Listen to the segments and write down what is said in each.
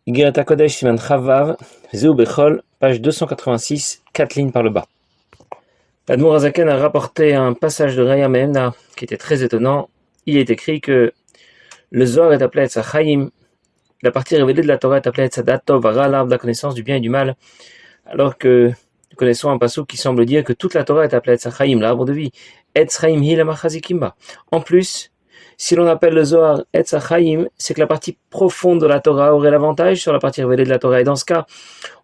Igeret HaKodesh, Siman Chavav, Zeu Bechol, page 286, 4 lignes par le bas. L'Admour Hazaken a rapporté un passage de Raya Mehemna qui était très étonnant. Il est écrit que le Zohar est appelé Etzachaim, la partie révélée de la Torah est appelée Etzadat Tov Hara, l'arbre de la connaissance du bien et du mal, alors que nous connaissons un passage qui semble dire que toute la Torah est appelée Etzachaim, l'arbre de vie, Etzchaim hi lamachazikimba. En plus, si l'on appelle le Zohar Etzachaim, c'est que la partie profonde de la Torah aurait l'avantage sur la partie révélée de la Torah. Et dans ce cas,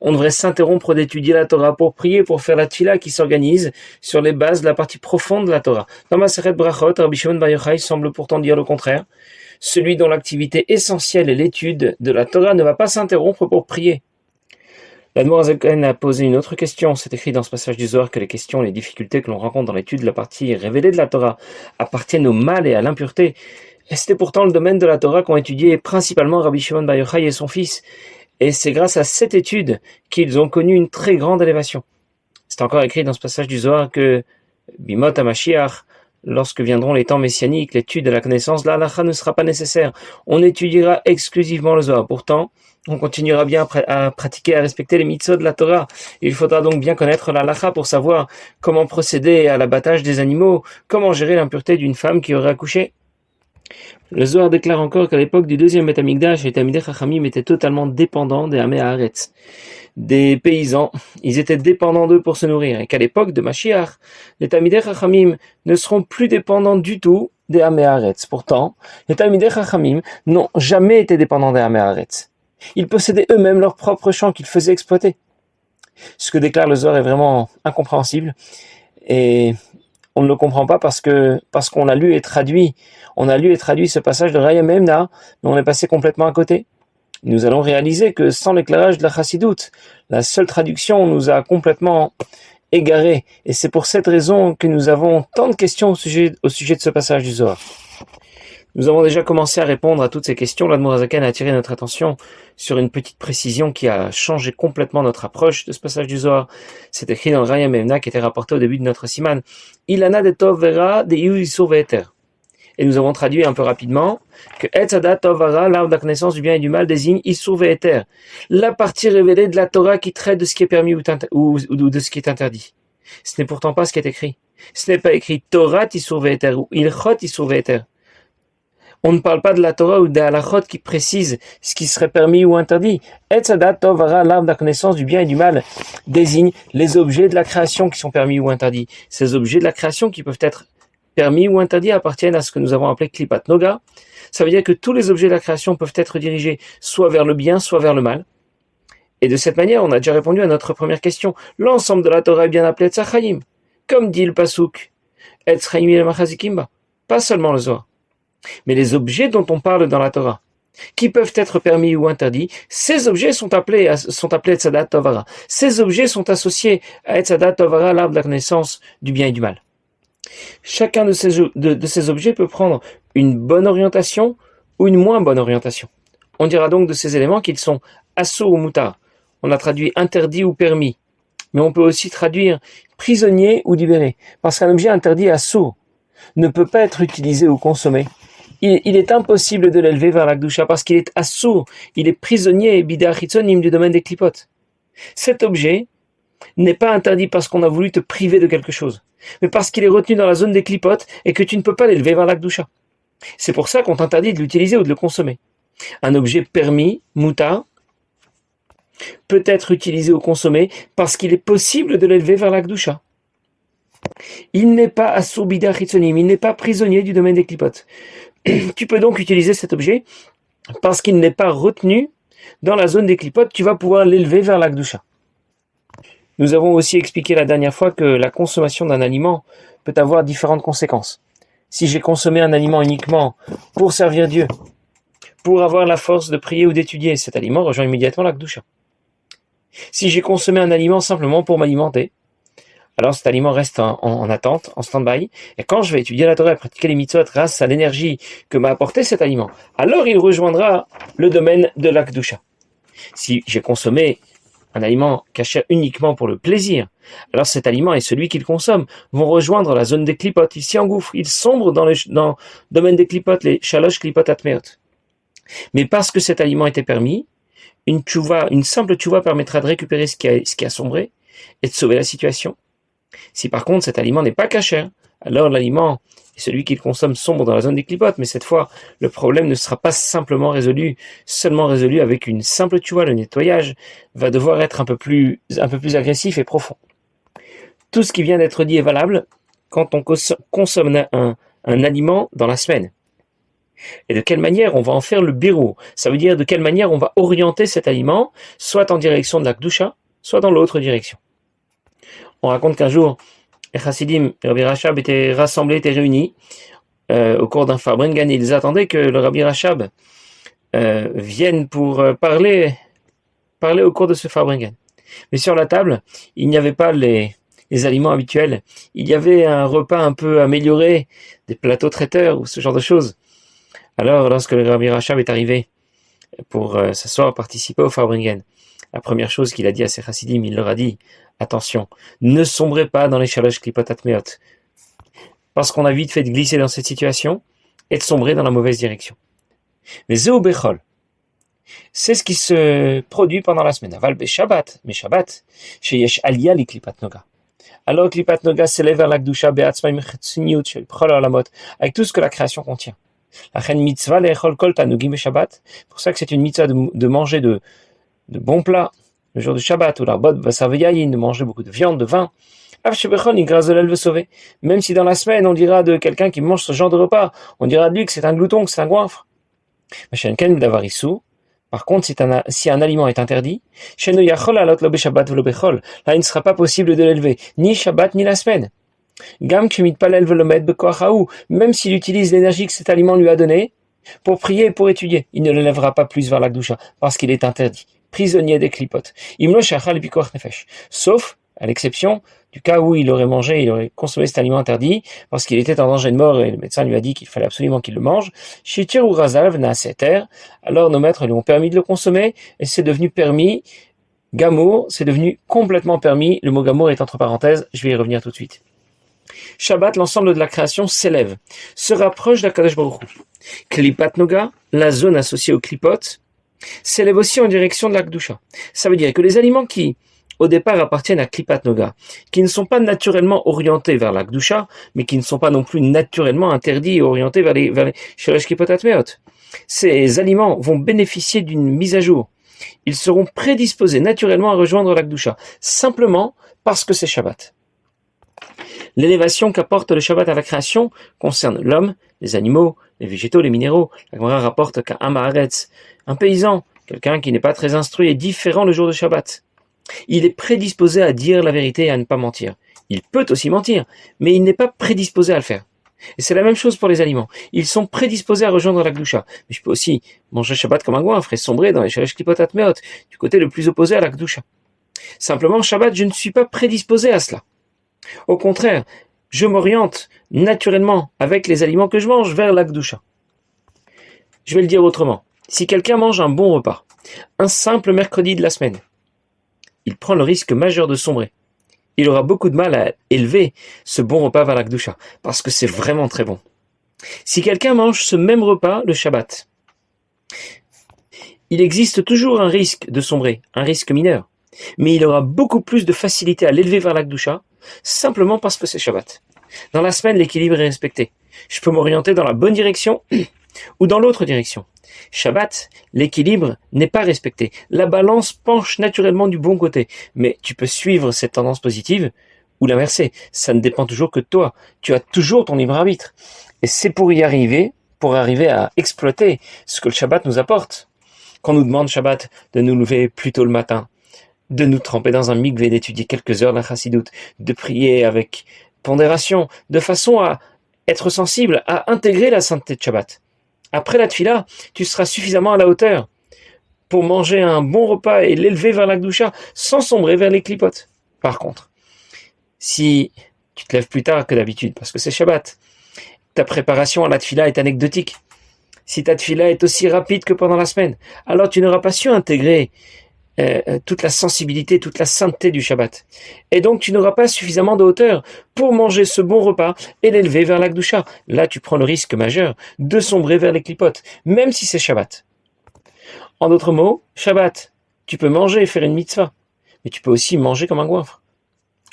on devrait s'interrompre d'étudier la Torah pour prier, pour faire la tfila qui s'organise sur les bases de la partie profonde de la Torah. Dans Masechet Brachot, Rabbi Shimon Bar Yochai semble pourtant dire le contraire. Celui dont l'activité essentielle est l'étude de la Torah ne va pas s'interrompre pour prier. L'Admour Hazaken a posé une autre question. C'est écrit dans ce passage du Zohar que les questions et les difficultés que l'on rencontre dans l'étude de la partie révélée de la Torah appartiennent au mal et à l'impureté. Et c'était pourtant le domaine de la Torah qu'ont étudié principalement Rabbi Shimon Bar Yochai et son fils. Et c'est grâce à cette étude qu'ils ont connu une très grande élévation. C'est encore écrit dans ce passage du Zohar que Bimot HaMashiach, lorsque viendront les temps messianiques, l'étude de la connaissance, la halakha ne sera pas nécessaire. On étudiera exclusivement le Zohar. Pourtant, on continuera bien à pratiquer, à respecter les mitzvot de la Torah. Il faudra donc bien connaître la halakha pour savoir comment procéder à l'abattage des animaux, comment gérer l'impureté d'une femme qui aurait accouché. Le Zohar déclare encore qu'à l'époque du deuxième Beth Amikdash, les Talmidei Chachamim étaient totalement dépendants des Amei Haaretz, des paysans. Ils étaient dépendants d'eux pour se nourrir. Et qu'à l'époque de Mashiach, les Talmidei Chachamim ne seront plus dépendants du tout des Amei Haaretz. Pourtant, les Talmidei Chachamim n'ont jamais été dépendants des Amei Haaretz. Ils possédaient eux-mêmes leurs propres champs qu'ils faisaient exploiter. Ce que déclare le Zohar est vraiment incompréhensible. Et on ne le comprend pas parce qu'on a lu et traduit. On a lu et traduit ce passage de Raya Mehemna, mais on est passé complètement à côté. Nous allons réaliser que sans l'éclairage de la Chassidoute, la seule traduction nous a complètement égarés. Et c'est pour cette raison que nous avons tant de questions au sujet de ce passage du Zohar. Nous avons déjà commencé à répondre à toutes ces questions. L'Admour Hazaken a attiré notre attention sur une petite précision qui a changé complètement notre approche de ce passage du Zohar. C'est écrit dans le Raya Mehemna qui était rapporté au début de notre siman. Ilana de Tov Vera de Iu Isur Ve'eter. Et nous avons traduit un peu rapidement que Etzadat Tov Hara, l'arbre de la connaissance du bien et du mal, désigne Isur Ve'eter, la partie révélée de la Torah qui traite de ce qui est permis ou de ce qui est interdit. Ce n'est pourtant pas ce qui est écrit. Ce n'est pas écrit Torah Isur Ve'eter ou Ilchot Isur Ve'eter. On ne parle pas de la Torah ou des halachot qui précisent ce qui serait permis ou interdit. Etzadat Tov Hara, l'arbre de la connaissance du bien et du mal, désigne les objets de la création qui sont permis ou interdits. Ces objets de la création qui peuvent être permis ou interdits appartiennent à ce que nous avons appelé Klipat Noga. Ça veut dire que tous les objets de la création peuvent être dirigés soit vers le bien, soit vers le mal. Et de cette manière, on a déjà répondu à notre première question. L'ensemble de la Torah est bien appelé Etzachaim. Comme dit le Pasuk, Etzchaim hi lamachazikimba. Pas seulement le Zohar. Mais les objets dont on parle dans la Torah, qui peuvent être permis ou interdits, ces objets sont appelés Etzadat Tov Hara. Ces objets sont associés à Etzadat Tov Hara, l'arbre de la connaissance du bien et du mal. Chacun de ces objets peut prendre une bonne orientation ou une moins bonne orientation. On dira donc de ces éléments qu'ils sont assur ou mutar. On a traduit interdit ou permis, mais on peut aussi traduire prisonnier ou libéré, parce qu'un objet interdit assur ne peut pas être utilisé ou consommé. Il est impossible de l'élever vers la Gdusha parce qu'il est assur, il est prisonnier bidei achitzonim du domaine des klipot. Cet objet n'est pas interdit parce qu'on a voulu te priver de quelque chose, mais parce qu'il est retenu dans la zone des klipot et que tu ne peux pas l'élever vers la Gdusha. C'est pour ça qu'on t'interdit de l'utiliser ou de le consommer. Un objet permis, mutar, peut être utilisé ou consommé parce qu'il est possible de l'élever vers la Gdusha. Il n'est pas assur bidei achitzonim, il n'est pas prisonnier du domaine des klipot. Tu peux donc utiliser cet objet parce qu'il n'est pas retenu dans la zone des klipot, tu vas pouvoir l'élever vers la Gdusha. Nous avons aussi expliqué la dernière fois que la consommation d'un aliment peut avoir différentes conséquences. Si j'ai consommé un aliment uniquement pour servir Dieu, pour avoir la force de prier ou d'étudier, cet aliment rejoint immédiatement la Gdusha. Si j'ai consommé un aliment simplement pour m'alimenter, alors cet aliment reste en attente, en stand-by, et quand je vais étudier la Torah et pratiquer les mitzvot grâce à l'énergie que m'a apporté cet aliment, alors il rejoindra le domaine de la Kedusha. Si j'ai consommé un aliment caché uniquement pour le plaisir, alors cet aliment et celui qu'il consomme vont rejoindre la zone des klipot. Il s'y engouffre, il sombre dans le domaine des klipot, les shalosh klipot atmeot. Mais parce que cet aliment était permis, Une simple tchouva permettra de récupérer ce qui a sombré et de sauver la situation. Si par contre cet aliment n'est pas kasher, alors l'aliment et celui qui le consomme sombre dans la zone des clipotes, mais cette fois, le problème ne sera pas seulement résolu avec une simple tchouva. Le nettoyage va devoir être un peu plus agressif et profond. Tout ce qui vient d'être dit est valable quand on consomme un aliment dans la semaine. Et de quelle manière on va en faire le birou. Ça veut dire de quelle manière on va orienter cet aliment, soit en direction de la Kedusha, soit dans l'autre direction. On raconte qu'un jour, les Chassidim et Rabbi Rachab étaient réunis au cours d'un Farbrengen. Ils attendaient que le Rabbi Rachab vienne pour parler au cours de ce Farbrengen. Mais sur la table, il n'y avait pas les aliments habituels. Il y avait un repas un peu amélioré, des plateaux traiteurs ou ce genre de choses. Alors, lorsque le Rabbi Rachab est arrivé pour s'asseoir, participer au Farbrengen, la première chose qu'il a dit à ses chassidim, il leur a dit, attention, ne sombrez pas dans les shalosh klipot atmeot, parce qu'on a vite fait de glisser dans cette situation et de sombrer dans la mauvaise direction. Mais zeu bechol, c'est ce qui se produit pendant la semaine. Aval be Shabbat, mais Shabbat, sheyesh aliyah li klipat noga. Alors klipat noga s'élève vers la kedusha be'atzmaim chetzniut shel bchol olamot, avec tout ce que la création contient. La chen mitzvah le'echol kol tanugim beShabbat. Pour ça que c'est une mitzvah de manger de bons plats le jour du Shabbat, ou l'arbot vasaveyayin, de manger beaucoup de viande, de vin. Même si dans la semaine on dira de quelqu'un qui mange ce genre de repas, on dira de lui que c'est un glouton, que c'est un goinfre. Par contre, si un aliment est interdit, là il ne sera pas possible de l'élever, ni Shabbat ni la semaine. Même s'il utilise l'énergie que cet aliment lui a donnée pour prier et pour étudier, il ne le lèvera pas plus vers la Kedusha, parce qu'il est interdit, prisonnier des clipotes. Sauf, à l'exception du cas où il aurait consommé cet aliment interdit, parce qu'il était en danger de mort et le médecin lui a dit qu'il fallait absolument qu'il le mange. Alors nos maîtres lui ont permis de le consommer, et c'est devenu permis. Gamour, c'est devenu complètement permis. Le mot gamour est entre parenthèses, je vais y revenir tout de suite. Shabbat, l'ensemble de la création s'élève, se rapproche d'Akadosh Baruch Hu. Klipat Noga, la zone associée au klipot, s'élève aussi en direction de la Kedusha. Ça veut dire que les aliments qui, au départ, appartiennent à Klipat Noga, qui ne sont pas naturellement orientés vers la Kedusha, mais qui ne sont pas non plus naturellement interdits et orientés vers les Shalosh Klipot Atmeot, ces aliments vont bénéficier d'une mise à jour. Ils seront prédisposés naturellement à rejoindre la Kedusha, simplement parce que c'est Shabbat. L'élévation qu'apporte le Shabbat à la création concerne l'homme, les animaux, les végétaux, les minéraux. La Gemara rapporte qu'un Haaretz, un paysan, quelqu'un qui n'est pas très instruit, est différent le jour de Shabbat. Il est prédisposé à dire la vérité et à ne pas mentir. Il peut aussi mentir, mais il n'est pas prédisposé à le faire. Et c'est la même chose pour les aliments. Ils sont prédisposés à rejoindre la Kedusha. Mais je peux aussi manger Shabbat comme un goinfre et sombrer dans les Shalosh Klipot Atmeot, du côté le plus opposé à la Kedusha. Simplement, Shabbat, je ne suis pas prédisposé à cela. Au contraire, je m'oriente naturellement avec les aliments que je mange vers la Kedusha. Je vais le dire autrement. Si quelqu'un mange un bon repas, un simple mercredi de la semaine, il prend le risque majeur de sombrer. Il aura beaucoup de mal à élever ce bon repas vers la Kedusha, parce que c'est vraiment très bon. Si quelqu'un mange ce même repas le Shabbat, il existe toujours un risque de sombrer, un risque mineur. Mais il aura beaucoup plus de facilité à l'élever vers la Kedusha, simplement parce que c'est Shabbat. Dans la semaine, l'équilibre est respecté. Je peux m'orienter dans la bonne direction ou dans l'autre direction. Shabbat, l'équilibre n'est pas respecté. La balance penche naturellement du bon côté. Mais tu peux suivre cette tendance positive ou l'inverser. Ça ne dépend toujours que de toi. Tu as toujours ton libre arbitre. Et c'est pour arriver à exploiter ce que le Shabbat nous apporte. Quand on nous demande Shabbat de nous lever plus tôt le matin, de nous tremper dans un mikvé, d'étudier quelques heures la chassidoute, de prier avec pondération, de façon à être sensible, à intégrer la sainteté de Shabbat. Après la tfila, tu seras suffisamment à la hauteur pour manger un bon repas et l'élever vers la Kedusha sans sombrer vers les clipotes. Par contre, si tu te lèves plus tard que d'habitude, parce que c'est Shabbat, ta préparation à la tfila est anecdotique. Si ta tfila est aussi rapide que pendant la semaine, alors tu n'auras pas su intégrer toute la sensibilité, toute la sainteté du Shabbat. Et donc tu n'auras pas suffisamment de hauteur pour manger ce bon repas et l'élever vers la Kedusha. Là tu prends le risque majeur de sombrer vers les clipotes, même si c'est Shabbat. En d'autres mots, Shabbat, tu peux manger et faire une mitzvah, mais tu peux aussi manger comme un goinfre.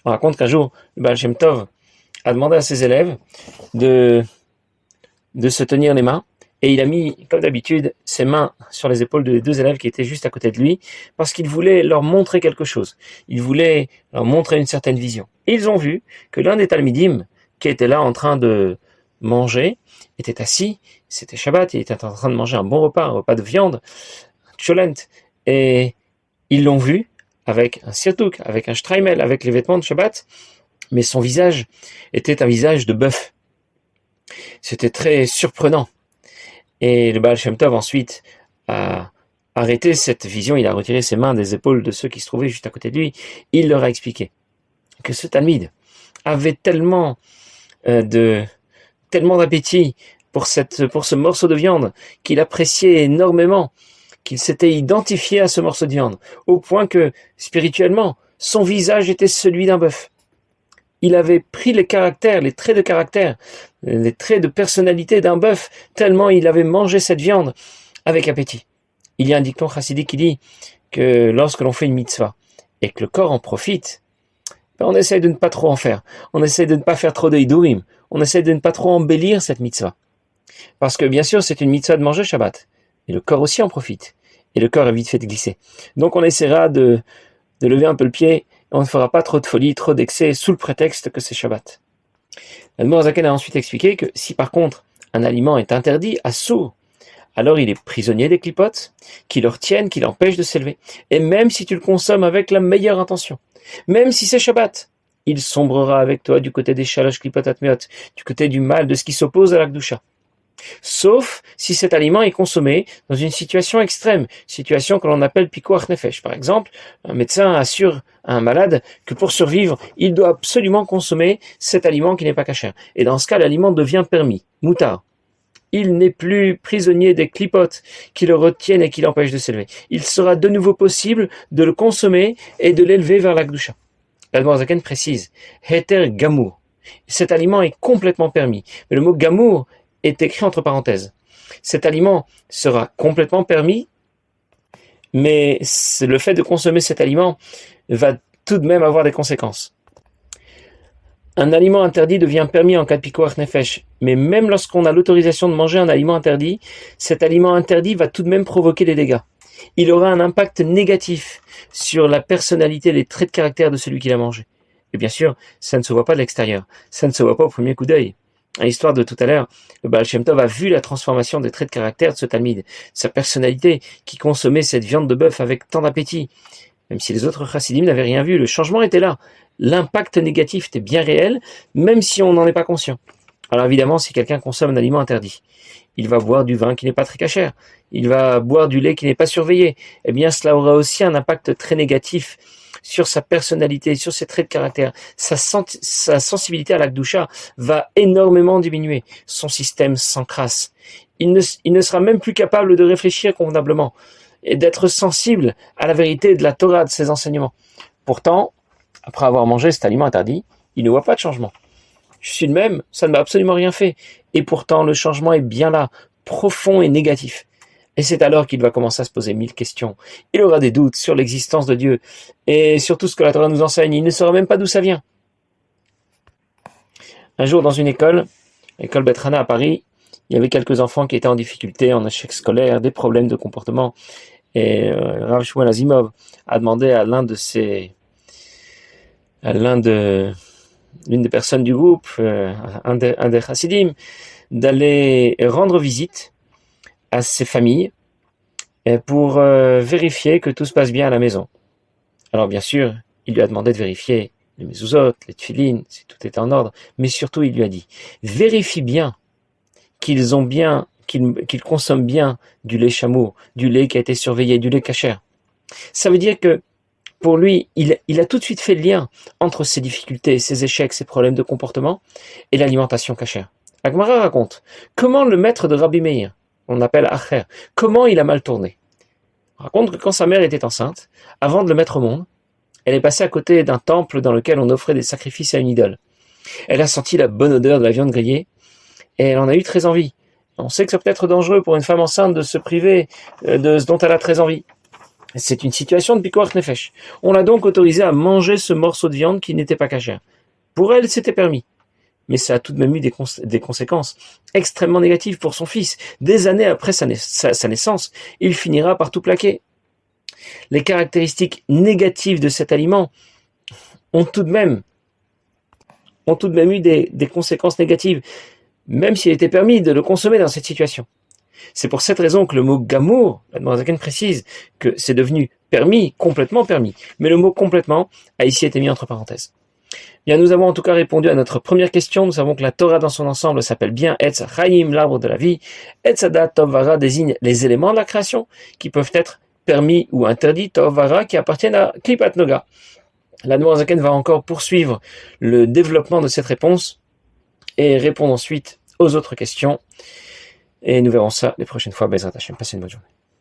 On raconte qu'un jour, le Baal Shem Tov a demandé à ses élèves de se tenir les mains, et il a mis, comme d'habitude, ses mains sur les épaules de 2 élèves qui étaient juste à côté de lui, parce qu'il voulait leur montrer quelque chose. Il voulait leur montrer une certaine vision. Et ils ont vu que l'un des Talmidim, qui était là en train de manger, était assis, c'était Shabbat, il était en train de manger un bon repas, un repas de viande, cholent, et ils l'ont vu avec un sirtouk, avec un streimel, avec les vêtements de Shabbat, mais son visage était un visage de bœuf. C'était très surprenant. Et le Baal Shem Tov ensuite a arrêté cette vision, il a retiré ses mains des épaules de ceux qui se trouvaient juste à côté de lui. Il leur a expliqué que ce Talmide avait tellement d'appétit pour ce morceau de viande qu'il appréciait énormément, qu'il s'était identifié à ce morceau de viande, au point que, spirituellement, son visage était celui d'un bœuf. Il avait pris les caractères, les traits de caractère, les traits de personnalité d'un bœuf, tellement il avait mangé cette viande avec appétit. Il y a un dicton chassidique qui dit que lorsque l'on fait une mitzvah et que le corps en profite, on essaie de ne pas trop en faire. On essaie de ne pas faire trop de hidurim. On essaie de ne pas trop embellir cette mitzvah. Parce que bien sûr, c'est une mitzvah de manger Shabbat. Et le corps aussi en profite. Et le corps est vite fait de glisser. Donc on essaiera de lever un peu le pied, et on ne fera pas trop de folie, trop d'excès, sous le prétexte que c'est Shabbat. L'Admor Hazaken a ensuite expliqué que si par contre un aliment est interdit, assour, alors il est prisonnier des clipotes, qui le retiennent, qui l'empêchent de s'élever. Et même si tu le consommes avec la meilleure intention, même si c'est Shabbat, il sombrera avec toi du côté des shalosh klipot atmeot, du côté du mal, de ce qui s'oppose à la Kedusha. Sauf si cet aliment est consommé dans une situation extrême, situation que l'on appelle pikuach nefesh. Par exemple, un médecin assure à un malade que pour survivre, il doit absolument consommer cet aliment qui n'est pas kasher. Et dans ce cas, l'aliment devient permis, moutar. Il n'est plus prisonnier des clipotes qui le retiennent et qui l'empêchent de s'élever. Il sera de nouveau possible de le consommer et de l'élever vers la Kedusha. L'Admor Hazaken précise, Heter Gamour. Cet aliment est complètement permis. Mais le mot Gamour est écrit entre parenthèses. Cet aliment sera complètement permis, mais le fait de consommer cet aliment va tout de même avoir des conséquences. Un aliment interdit devient permis en cas de pikuach nefesh, mais même lorsqu'on a l'autorisation de manger un aliment interdit, cet aliment interdit va tout de même provoquer des dégâts. Il aura un impact négatif sur la personnalité, les traits de caractère de celui qui l'a mangé. Et bien sûr, ça ne se voit pas de l'extérieur, ça ne se voit pas au premier coup d'œil. À l'histoire de tout à l'heure, le Baal Shem Tov a vu la transformation des traits de caractère de ce Talmide, sa personnalité qui consommait cette viande de bœuf avec tant d'appétit. Même si les autres chassidim n'avaient rien vu, le changement était là. L'impact négatif était bien réel, même si on n'en est pas conscient. Alors évidemment, si quelqu'un consomme un aliment interdit, il va boire du vin qui n'est pas très cachère, il va boire du lait qui n'est pas surveillé, eh bien cela aura aussi un impact très négatif sur sa personnalité, sur ses traits de caractère. Sa sensibilité à la Kedusha va énormément diminuer. Son système s'encrasse. Il ne sera même plus capable de réfléchir convenablement et d'être sensible à la vérité de la Torah, de ses enseignements. Pourtant, après avoir mangé cet aliment interdit, il ne voit pas de changement. Je suis le même, ça ne m'a absolument rien fait. Et pourtant, le changement est bien là, profond et négatif. Et c'est alors qu'il va commencer à se poser 1000 questions. Il aura des doutes sur l'existence de Dieu et sur tout ce que la Torah nous enseigne. Il ne saura même pas d'où ça vient. Un jour, dans une école, l'école Beth Hana à Paris, il y avait quelques enfants qui étaient en difficulté, en échec scolaire, des problèmes de comportement. Et Rav Shmuel Azimov a demandé à l'une des personnes du groupe, un des chassidim, d'aller rendre visite à ces familles pour vérifier que tout se passe bien à la maison. Alors bien sûr, il lui a demandé de vérifier les mezuzot, les tefilines, si tout était en ordre, mais surtout il lui a dit, vérifie bien qu'ils consomment bien du lait chameau, du lait qui a été surveillé, du lait kasher. Ça veut dire que pour lui, il a tout de suite fait le lien entre ses difficultés, ses échecs, ses problèmes de comportement et l'alimentation kasher. La Gemara raconte comment le maître de Rabbi Meir, on appelle Acher, comment il a mal tourné. On raconte que quand sa mère était enceinte, avant de le mettre au monde, elle est passée à côté d'un temple dans lequel on offrait des sacrifices à une idole. Elle a senti la bonne odeur de la viande grillée et elle en a eu très envie. On sait que ça peut être dangereux pour une femme enceinte de se priver de ce dont elle a très envie. C'est une situation de pikuach nefesh. On l'a donc autorisé à manger ce morceau de viande qui n'était pas cachère. Pour elle, c'était permis. Mais ça a tout de même eu des conséquences extrêmement négatives pour son fils. Des années après sa naissance, il finira par tout plaquer. Les caractéristiques négatives de cet aliment ont tout de même eu des conséquences négatives, même s'il était permis de le consommer dans cette situation. C'est pour cette raison que le mot gamour, la Noirzaken précise que c'est devenu permis, complètement permis, mais le mot complètement a ici été mis entre parenthèses. Bien, nous avons en tout cas répondu à notre première question. Nous savons que la Torah dans son ensemble s'appelle bien Etz Chaim, l'arbre de la vie. Etz Hadat Tov Vara désigne les éléments de la création qui peuvent être permis ou interdits, Tov Vara, qui appartiennent à Klipat Noga. La Noirzaken va encore poursuivre le développement de cette réponse et répondre ensuite aux autres questions. Et nous verrons ça les prochaines fois. Bezrat Hashem. Passez une bonne journée.